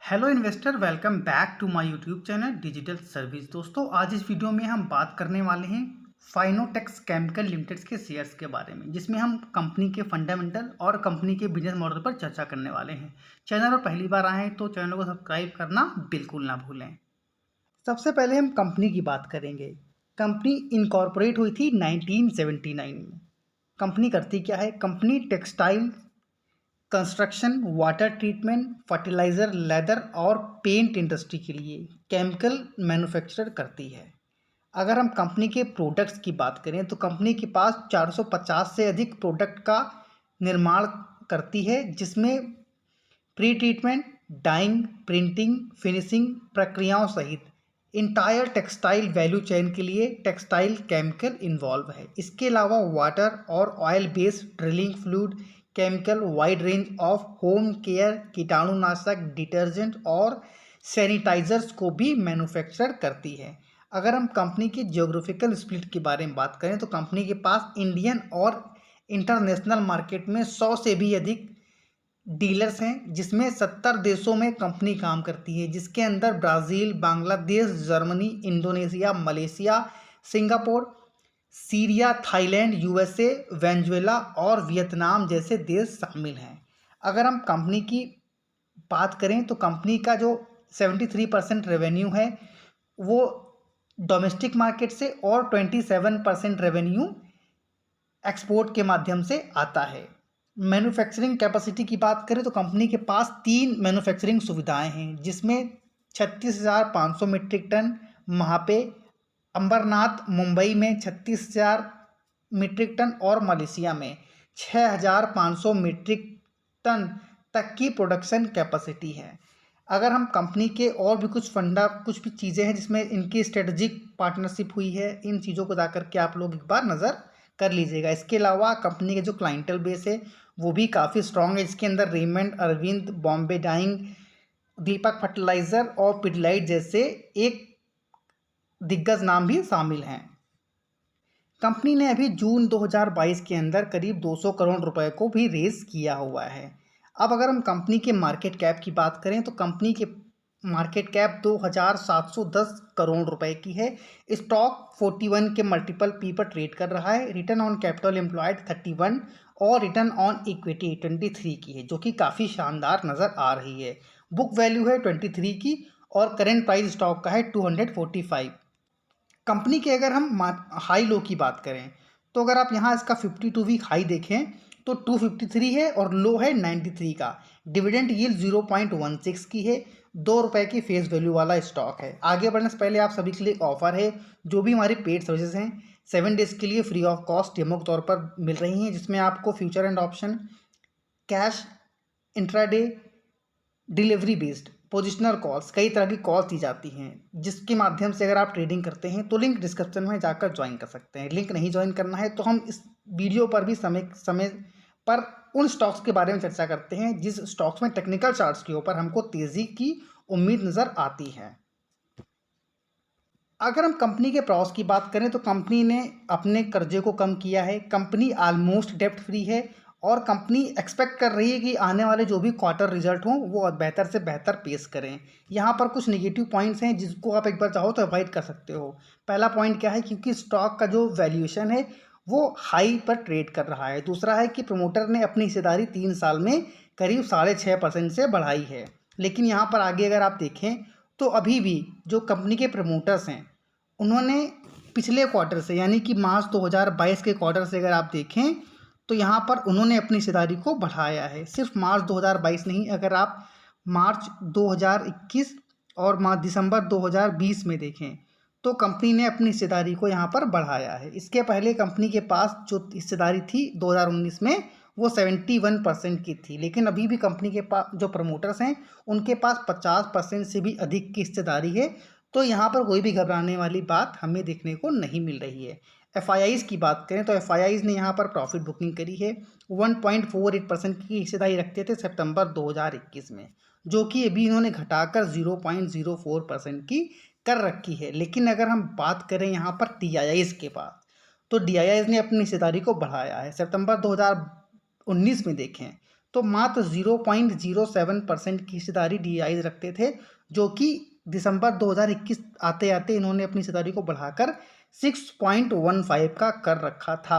Hello investor, welcome back to my YouTube channel digital service. दोस्तों, आज इस video में हम बात करने वाले हैं फाइनोटेक्स केमिकल लिमिटेड के शेयर्स के बारे में, जिसमें हम कंपनी के फंडामेंटल और कंपनी के बिजनेस मॉडल पर चर्चा करने वाले हैं। चैनल पर पहली बार आए हैं तो चैनल को सब्सक्राइब करना बिल्कुल ना भूलें। सबसे पहले हम कंपनी की बात करेंगे। कंपनी इनकॉर्पोरेट हुई थी 1979 में। कंपनी करती क्या है? Company textile, construction, water treatment, fertiliser, leather और पेंट इंडस्ट्री के लिए केमिकल मैन्युफैक्चर करती है। अगर हम कंपनी के प्रोडक्ट्स की बात करें तो कंपनी के पास 450 से अधिक प्रोडक्ट का निर्माण करती है, जिसमें pre treatment, dyeing, printing, finishing प्रक्रियाओं सहित इंटायर टेक्सटाइल वैल्यू चेन के लिए टेक्सटाइल केमिकल इन्वॉल्व है। इसके अलावा वाटर और oil based drilling fluid chemical, wide range of home care कीटाणुनाशक, डिटर्जेंट और सैनिटाइजर्स को भी मैन्युफैक्चर करती है। अगर हम कंपनी की जियोग्राफिकल स्प्लिट के बारे में बात करें तो कंपनी के पास इंडियन और इंटरनेशनल मार्केट में 100 से भी अधिक डीलर्स हैं, जिसमें 70 देशों में कंपनी काम करती है, जिसके अंदर Brazil, Bangladesh, Germany, Indonesia, Malaysia, Singapore, Syria, Thailand, USA, Venezuela और वियतनाम जैसे देश शामिल हैं। अगर हम कंपनी की बात करें तो कंपनी का जो 73% रेवेन्यू है वो डोमेस्टिक मार्केट से और 27% रेवेन्यू एक्सपोर्ट के माध्यम से आता है। मैन्युफैक्चरिंग कैपेसिटी की बात करें तो कंपनी के पास 3 मैन्युफैक्चरिंग सुविधाएं हैं, जिसमें 36,500 मीट्रिक टन वहाँ पे, अंबरनाथ मुंबई में 36,000 मीट्रिक टन और मलेशिया में 6,500 मीट्रिक टन तक की प्रोडक्शन कैपेसिटी है। अगर हम कंपनी के और भी कुछ भी चीज़ें हैं जिसमें इनकी स्ट्रेटजिक पार्टनरशिप हुई है, इन चीज़ों को जा करके आप लोग एक बार नज़र कर लीजिएगा। इसके अलावा कंपनी के जो क्लाइंटल बेस है वो भी काफ़ी स्ट्रॉन्ग है। इसके अंदर रेमंड, अरविंद, बॉम्बे डाइंग, दीपक फर्टिलाइज़र और पिडलाइट जैसे एक दिग्गज नाम भी शामिल हैं। कंपनी ने अभी जून 2022 के अंदर करीब 200 करोड़ रुपए को भी रेज किया हुआ है। अब अगर हम कंपनी के मार्केट कैप की बात करें तो कंपनी के मार्केट कैप 2,710 करोड़ रुपए की है। स्टॉक 41 के मल्टीपल पी पर ट्रेड कर रहा है। रिटर्न ऑन कैपिटल एम्प्लॉयड 31 और रिटर्न ऑन इक्विटी 23 की है, जो कि काफ़ी शानदार नज़र आ रही है। बुक वैल्यू है 23 की और करेंट प्राइस स्टॉक का है 245। कंपनी के अगर हम हाई लो की बात करें तो अगर आप यहाँ इसका 52 वीक हाई देखें तो 253 है और लो है 93 का। डिविडेंड यील्ड 0.16 की है। 2 रुपए की फेस वैल्यू वाला स्टॉक है। आगे बढ़ने से पहले आप सभी के लिए एक ऑफर है। जो भी हमारी पेड सर्विसेज हैं 7 डेज के लिए फ्री ऑफ कॉस्ट डेमो के तौर पर मिल रही हैं, जिसमें आपको future and option, cash, intraday, delivery based positional calls, कई तरह की कॉल्स दी जाती हैं, जिसके माध्यम से अगर आप ट्रेडिंग करते हैं तो लिंक डिस्क्रिप्शन में जाकर ज्वाइन कर सकते हैं। लिंक नहीं ज्वाइन करना है तो हम इस वीडियो पर भी समय समय पर उन स्टॉक्स के बारे में चर्चा करते हैं जिस स्टॉक्स में टेक्निकल चार्ट्स के ऊपर हमको तेज़ी की उम्मीद नज़र आती है। अगर हम कंपनी के प्रॉस की बात करें तो कंपनी ने अपने कर्जे को कम किया है। कंपनी ऑलमोस्ट डेप्ट फ्री है और कंपनी एक्सपेक्ट कर रही है कि आने वाले जो भी क्वार्टर रिजल्ट हों वो बेहतर से बेहतर पेश करें। यहाँ पर कुछ नेगेटिव पॉइंट्स हैं जिसको आप एक बार चाहो तो अवॉइड कर सकते हो। पहला पॉइंट क्या है? क्योंकि स्टॉक का जो वैल्यूएशन है वो हाई पर ट्रेड कर रहा है। दूसरा है कि प्रमोटर ने अपनी हिस्सेदारी 3 साल में करीब 6.5% से बढ़ाई है। लेकिन यहाँ पर आगे अगर आप देखें तो अभी भी जो कंपनी के प्रमोटर्स हैं उन्होंने पिछले क्वार्टर से, यानी कि मार्च 2022 के क्वार्टर से अगर आप देखें तो यहाँ पर उन्होंने अपनी हिस्सेदारी को बढ़ाया है। सिर्फ मार्च 2022 नहीं, अगर आप मार्च 2021 और दिसंबर 2020 में देखें तो कंपनी ने अपनी हिस्सेदारी को यहाँ पर बढ़ाया है। इसके पहले कंपनी के पास जो हिस्सेदारी थी 2019 में वो 71% की थी, लेकिन अभी भी कंपनी के पास जो प्रमोटर्स हैं उनके पास 50% से भी अधिक की हिस्सेदारी है। तो यहाँ पर कोई भी घबराने वाली बात हमें देखने को नहीं मिल रही है। एफआईआईज़ की बात करें तो एफआईआईज़ ने यहाँ पर प्रॉफिट बुकिंग करी है। 1.48% की हिस्सेदारी रखते थे सितंबर 2021 में, जो कि अभी इन्होंने घटाकर 0.04% की कर रखी है। लेकिन अगर हम बात करें यहाँ पर डीआईआईज़ के पास तो डीआईआईज़ ने अपनी हिस्सेदारी को बढ़ाया है। सितंबर 2019 में देखें तो मात्र 0.07% की हिस्सेदारी DIIs रखते थे, जो कि दिसंबर 2021 आते आते इन्होंने अपनी हिस्सेदारी को बढ़ाकर 6.15 का कर रखा था।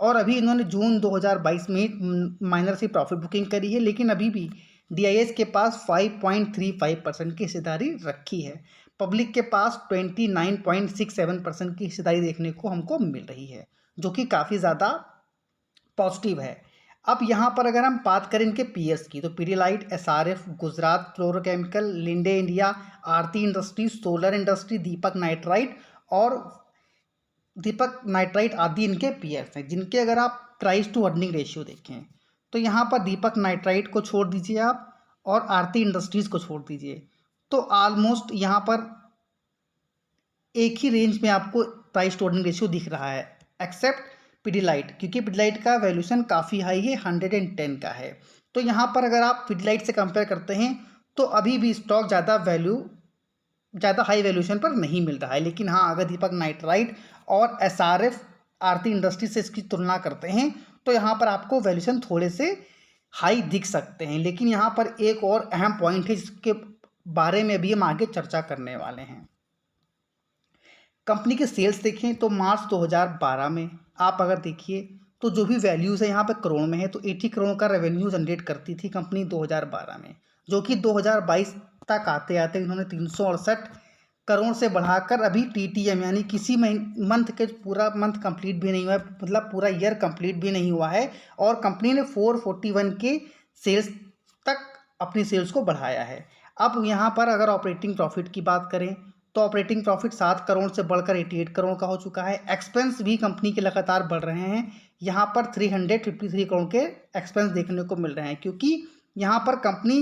और अभी इन्होंने जून 2022 में माइनर सी प्रॉफिट बुकिंग करी है, लेकिन अभी भी DIIs के पास 5.35% की हिस्सेदारी रखी है। पब्लिक के पास 29.67% की हिस्सेदारी देखने को हमको मिल रही है, जो कि काफ़ी ज़्यादा पॉजिटिव है। अब यहाँ पर अगर हम बात करें इनके पीएस की, तो Pidilite, SRF, Gujarat fluorochemical, Linde India, Aarti industries, solar industry, Deepak nitrite आदि इनके पीएस हैं, जिनके अगर आप प्राइस टू अर्निंग रेशियो देखें तो यहाँ पर दीपक नाइट्राइट को छोड़ दीजिए आप और आरती इंडस्ट्रीज को छोड़ दीजिए, तो ऑलमोस्ट यहाँ पर एक ही रेंज में आपको प्राइस टू अर्निंग रेशियो दिख रहा है, एक्सेप्ट पीडीलाइट, क्योंकि पीडीलाइट का वैल्यूएशन काफ़ी हाई है, 110 का है। तो यहाँ पर अगर आप पीडीलाइट से कंपेयर करते हैं तो अभी भी स्टॉक ज़्यादा हाई वैल्यूएशन पर नहीं मिल रहा है। लेकिन हाँ, अगर दीपक नाइट्राइट और SRF आरती इंडस्ट्री से इसकी तुलना करते हैं तो यहाँ पर आपको वैल्यूएशन थोड़े से हाई दिख सकते हैं। लेकिन यहाँ पर एक और अहम पॉइंट है जिसके बारे में भी हम आगे चर्चा करने वाले हैं। कंपनी के सेल्स देखें तो मार्च 2012 में आप अगर देखिए तो जो भी वैल्यूज़ है यहाँ पे करोड़ में है, तो 80 करोड़ का रेवेन्यू जनरेट करती थी कंपनी 2012 में, जो कि 2022 तक आते आते इन्होंने 368 करोड़ से बढ़ाकर अभी TTM यानी किसी मंथ के पूरा मंथ कंप्लीट भी नहीं हुआ है, मतलब पूरा ईयर कंप्लीट भी नहीं हुआ है, और कंपनी ने 441 के सेल्स तक अपनी सेल्स को बढ़ाया है। अब यहाँ पर अगर ऑपरेटिंग प्रॉफिट की बात करें तो ऑपरेटिंग प्रॉफिट 7 करोड़ से बढ़कर 88 करोड़ का हो चुका है। एक्सपेंस भी कंपनी के लगातार बढ़ रहे हैं, यहाँ पर 353 करोड़ के एक्सपेंस देखने को मिल रहे हैं, क्योंकि यहाँ पर कंपनी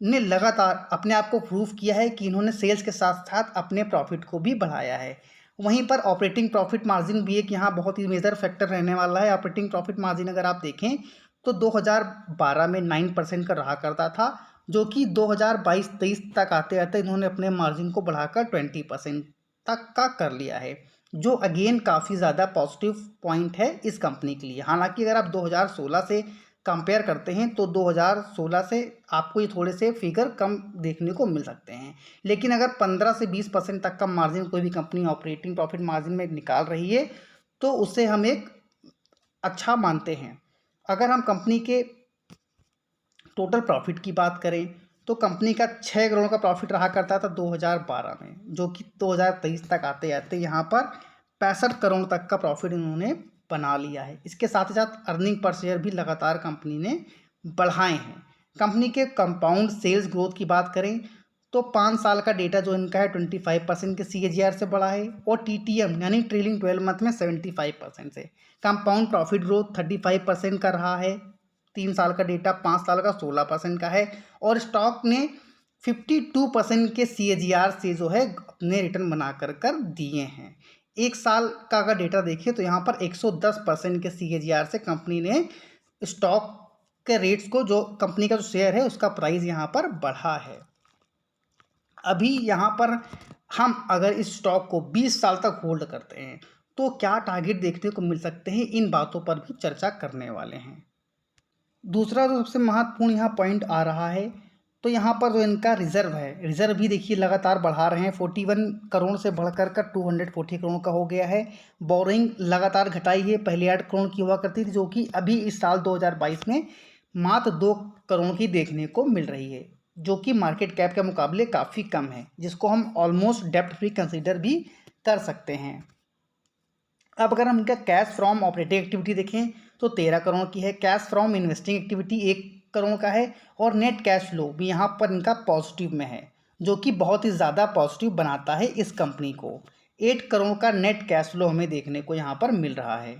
ने लगातार अपने आप को प्रूव किया है कि इन्होंने सेल्स के साथ साथ अपने प्रॉफिट को भी बढ़ाया है। वहीं पर ऑपरेटिंग प्रॉफिट मार्जिन भी एक यहाँ बहुत ही मेजर फैक्टर रहने वाला है। ऑपरेटिंग प्रॉफिट मार्जिन अगर आप देखें तो 2012 में 9% का रहा करता था, जो कि 2022-23 तक आते आते इन्होंने अपने मार्जिन को बढ़ाकर 20% तक का कर लिया है, जो अगेन काफ़ी ज़्यादा पॉजिटिव पॉइंट है इस कंपनी के लिए। हालांकि अगर आप 2016 से कंपेयर करते हैं तो 2016 से आपको ये थोड़े से फिगर कम देखने को मिल सकते हैं, लेकिन अगर 15 से 20% तक का मार्जिन कोई भी कंपनी ऑपरेटिंग प्रॉफिट मार्जिन में निकाल रही है तो उसे हम एक अच्छा मानते हैं। अगर हम कंपनी के टोटल प्रॉफिट की बात करें तो कंपनी का 6 करोड़ का प्रॉफिट रहा करता था 2012 में, जो कि 2023 तक आते आते यहाँ पर 65 करोड़ तक का प्रॉफिट इन्होंने बना लिया है। इसके साथ ही साथ अर्निंग पर शेयर भी लगातार कंपनी ने बढ़ाए हैं। कंपनी के कंपाउंड सेल्स ग्रोथ की बात करें तो 5 साल का डेटा जो इनका है 25% के CAGR से बढ़ा है, और TTM यानी ट्रेलिंग 12 मंथ में 75% से। कंपाउंड प्रॉफिट ग्रोथ 35% का रहा है, 3 साल का डेटा, 5 साल का 16% का है, और स्टॉक ने 52% के CAGR से जो है अपने रिटर्न बना कर दिए हैं। 1 साल का अगर डेटा देखिए तो यहाँ पर 110% के CAGR से कंपनी ने स्टॉक के रेट्स को, जो कंपनी का जो शेयर है उसका प्राइस यहाँ पर बढ़ा है। अभी यहाँ पर हम अगर इस स्टॉक को 20 साल तक होल्ड करते हैं तो क्या टारगेट देखने को मिल सकते हैं, इन बातों पर भी चर्चा करने वाले हैं। दूसरा जो सबसे महत्वपूर्ण यहाँ पॉइंट आ रहा है तो यहाँ पर जो इनका रिजर्व है, रिजर्व भी देखिए लगातार बढ़ा रहे हैं, 41 करोड़ से बढ़कर 240 करोड़ का हो गया है। बोरिंग लगातार घटाई है, पहले 8 करोड़ की हुआ करती थी, जो कि अभी इस साल 2022 में मात्र 2 करोड़ की देखने को मिल रही है, जो कि मार्केट कैप के मुकाबले काफ़ी कम है, जिसको हम ऑलमोस्ट डेप्ट फ्री कंसिडर भी कर सकते हैं। अब अगर हम इनका कैश फ्रॉम ऑपरेटिंग एक्टिविटी देखें तो 13 करोड़ की है, cash from investing activity 1 crore का है, और नेट कैश फ्लो भी यहाँ पर इनका पॉजिटिव में है, जो कि बहुत ही ज़्यादा पॉजिटिव बनाता है इस कंपनी को। 8 करोड़ का नेट कैश फ्लो हमें देखने को यहाँ पर मिल रहा है।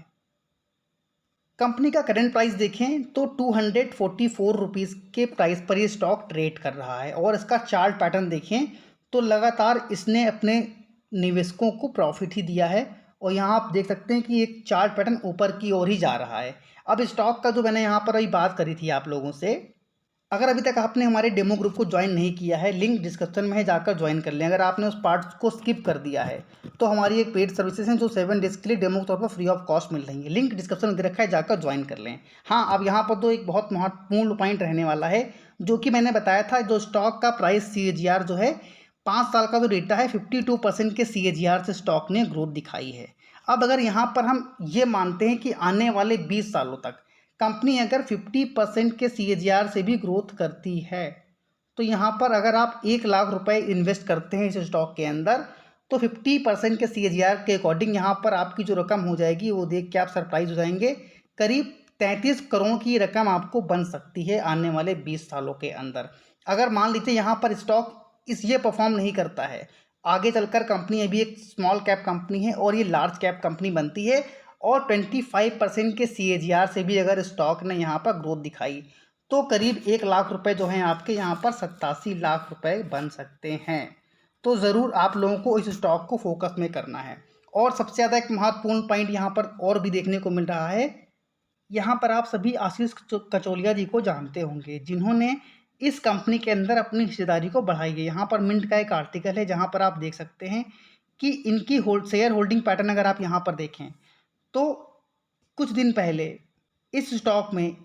कंपनी का करंट प्राइस देखें तो 244 रुपीज़ के प्राइस पर ये स्टॉक ट्रेड कर रहा है, और इसका चार्ट पैटर्न देखें तो लगातार इसने अपने निवेशकों को प्रॉफिट ही दिया है, और यहाँ आप देख सकते हैं कि एक चार्ट पैटर्न ऊपर की ओर ही जा रहा है। अब स्टॉक का जो मैंने यहाँ पर अभी बात करी थी आप लोगों से अगर अभी तक आपने हमारे डेमो ग्रुप को ज्वाइन नहीं किया है, लिंक डिस्क्रिप्शन में है, जाकर ज्वाइन कर लें। अगर आपने उस पार्ट को स्किप कर दिया है तो हमारी एक पेड सर्विसेज हैं जो 7 डेज़ के लिए डेमो के तौर पर फ्री ऑफ कॉस्ट मिल रही है। लिंक डिस्क्रिप्शन में दे रखा है, जाकर ज्वाइन कर लें। हाँ, अब यहाँ पर तो एक बहुत महत्वपूर्ण पॉइंट रहने वाला है, जो कि मैंने बताया था, जो स्टॉक का प्राइस CAGR जो है 5 साल का जो डेटा है 52% के CAGR से स्टॉक ने ग्रोथ दिखाई है। अब अगर यहाँ पर हम ये मानते हैं कि आने वाले 20 सालों तक कंपनी अगर 50% के CAGR से भी ग्रोथ करती है, तो यहाँ पर अगर आप 1 लाख रुपए इन्वेस्ट करते हैं इस स्टॉक के अंदर, तो 50% के CAGR के अकॉर्डिंग यहाँ पर आपकी जो रकम हो जाएगी वो देख के आप सरप्राइज हो जाएंगे। करीब 33 करोड़ की रकम आपको बन सकती है आने वाले 20 सालों के अंदर। अगर मान लीजिए यहाँ पर स्टॉक ये परफॉर्म नहीं करता है, आगे चलकर कंपनी अभी एक स्मॉल कैप कंपनी है और ये लार्ज कैप कंपनी बनती है, और 25% के CAGR से भी अगर स्टॉक ने यहाँ पर ग्रोथ दिखाई, तो करीब 1 लाख रुपए जो हैं आपके यहाँ पर 87 लाख रुपए बन सकते हैं। तो ज़रूर आप लोगों को इस स्टॉक को फोकस में करना है। और सबसे ज़्यादा एक महत्वपूर्ण पॉइंट यहाँ पर और भी देखने को मिल रहा है, यहाँ पर आप सभी आशीष कचोलिया जी को जानते होंगे, जिन्होंने इस कंपनी के अंदर अपनी हिस्सेदारी को बढ़ाई है। यहाँ पर मिंट का एक आर्टिकल है जहाँ पर आप देख सकते हैं कि इनकी शेयर होल्डिंग पैटर्न अगर आप यहाँ पर देखें, तो कुछ दिन पहले इस स्टॉक में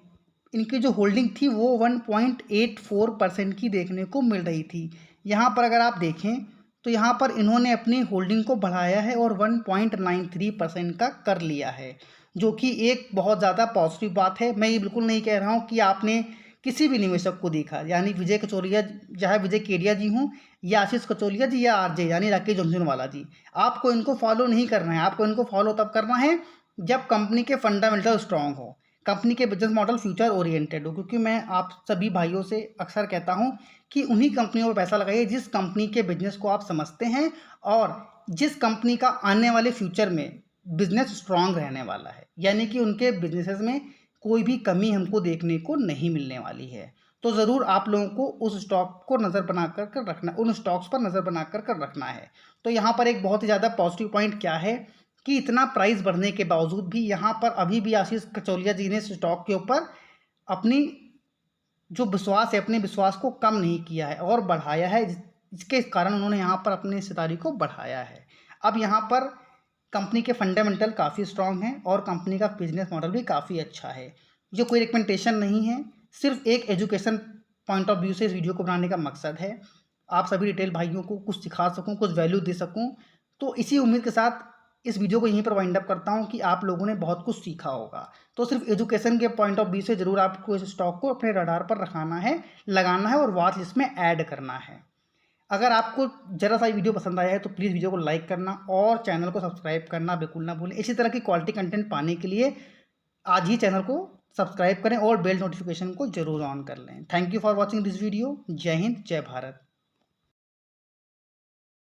इनकी जो होल्डिंग थी वो 1.84% की देखने को मिल रही थी। यहाँ पर अगर आप देखें तो यहाँ पर इन्होंने अपनी होल्डिंग को बढ़ाया है और 1.93% का कर लिया है, जो कि एक बहुत ज़्यादा पॉजिटिव बात है। मैं ये बिल्कुल नहीं कह रहा हूँ कि आपने किसी भी निवेशक को देखा, यानी विजय कचोलिया, चाहे विजय केडिया जी हों या आशीष कचोलिया जी या RJ यानी राकेश झुनझुनवाला जी, आपको इनको फॉलो नहीं करना है। आपको इनको फॉलो तब करना है जब कंपनी के फंडामेंटल स्ट्रांग हो, कंपनी के बिजनेस मॉडल फ्यूचर ओरिएंटेड हो। क्योंकि मैं आप सभी भाइयों से अक्सर कहता हूं कि उन्हीं कंपनियों पर पैसा लगाइए जिस कंपनी के बिजनेस को आप समझते हैं और जिस कंपनी का आने वाले फ्यूचर में बिजनेस स्ट्रांग रहने वाला है, यानी कि उनके बिजनेसेस में कोई भी कमी हमको देखने को नहीं मिलने वाली है। तो ज़रूर आप लोगों को उस स्टॉक को नज़र बना कर रखना, उन स्टॉक्स पर नज़र बना कर रखना है। तो यहाँ पर एक बहुत ही ज़्यादा पॉजिटिव पॉइंट क्या है कि इतना प्राइस बढ़ने के बावजूद भी यहाँ पर अभी भी आशीष कचोलिया जी ने स्टॉक के ऊपर अपनी जो विश्वास है, अपने विश्वास को कम नहीं किया है और बढ़ाया है, जिसके कारण उन्होंने यहाँ पर अपने हिस्सेदारी को बढ़ाया है। अब यहाँ पर कंपनी के फंडामेंटल काफ़ी स्ट्रांग हैं और कंपनी का बिजनेस मॉडल भी काफ़ी अच्छा है। जो कोई रिकमेंडेशन नहीं है, सिर्फ एक एजुकेशन पॉइंट ऑफ व्यू से इस वीडियो को बनाने का मकसद है, आप सभी रिटेल भाइयों को कुछ सिखा सकूं, कुछ वैल्यू दे सकूं। तो इसी उम्मीद के साथ इस वीडियो को यहीं पर वाइंड अप करता हूं कि आप लोगों ने बहुत कुछ सीखा होगा। तो सिर्फ एजुकेशन के पॉइंट ऑफ व्यू से ज़रूर आपको इस स्टॉक को अपने रडार पर रखाना है, लगाना है और वॉच लिस्ट में ऐड करना है। अगर आपको ज़रा सा वीडियो पसंद आया है तो प्लीज़ वीडियो को लाइक करना और चैनल को सब्सक्राइब करना बिल्कुल ना भूलें। इसी तरह की क्वालिटी कंटेंट पाने के लिए आज ही चैनल को सब्सक्राइब करें और बेल नोटिफिकेशन को जरूर ऑन कर लें। Thank you for watching this video. जय हिंद, जय भारत।